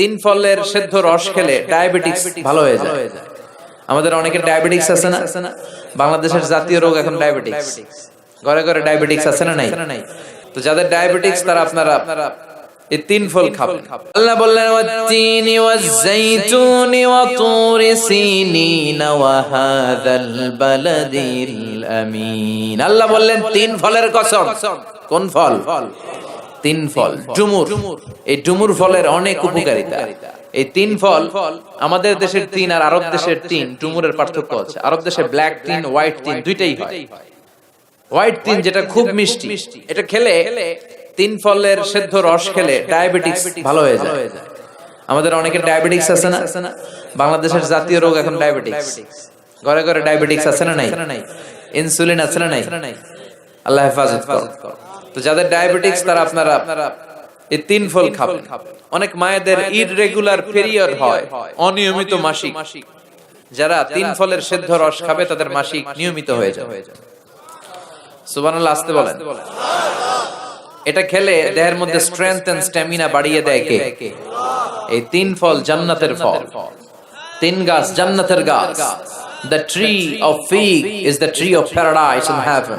তিন ফলের সেদ্ধ রস খেলে ডায়াবেটিস ভালো হয়ে যায়। আমাদের অনেকের ডায়াবেটিস আছে না? বাংলাদেশের জাতীয় রোগ এখন ডায়াবেটিস। ঘরে ঘরে ডায়াবেটিস আছে না নাই? তো যাদের ডায়াবেটিস তারা আপনারা এই তিন ফল খাবেন। আল্লাহ বললেন ওয়াত-তিনি ওয়াজ-যাইতুনি ওয়া তুরি সিনিন ওয়া হাযাল বালাদিল আমিন। আল্লাহ বললেন তিন ফলের কসম। কোন ফল? তিন ফল। ডুমুর। এই ডুমুর ফলের অনেক উপকারিতা। এই তিন ফল আমাদের দেশের তিন আর আরব দেশের তিন ডুমুরের পার্থক্য আছে। আরব দেশে ব্ল্যাক তিন, হোয়াইট তিন দুইটাই হয়। হোয়াইট তিন যেটা খুব মিষ্টি, এটা খেলে তিন ফলের সেদ্ধ রস খেলে ডায়াবেটিস ভালো হয়ে যায়। আমাদের অনেকের ডায়াবেটিস আছে না? বাংলাদেশের জাতীয় রোগ এখন ডায়াবেটিস। ঘরে ঘরে ডায়াবেটিস আছে না নাই? ইনসুলিন আছে না নাই? আল্লাহ হেফাজত করুন। তো যাদের ডায়াবেটিস তারা আপনারা এই তিন ফল খাবেন। অনেক মায়েদের ইররেগুলার পিরিয়ড হয়, অনিয়মিত মাসিক। যারা তিন ফলের সেদ্ধ রস খাবে তাদের মাসিক নিয়মিত হয়ে যাবে। সুবহানাল্লাহ আসতে বলেন। এটা খেলে দেহের মধ্যে স্ট্রেংথ এন্ড স্ট্যামিনা বাড়িয়ে দেয় কে? এই তিন ফল জান্নাতের ফল। তিন গাছ জান্নাতের গাছ। The tree of fig is the tree of paradise in heaven.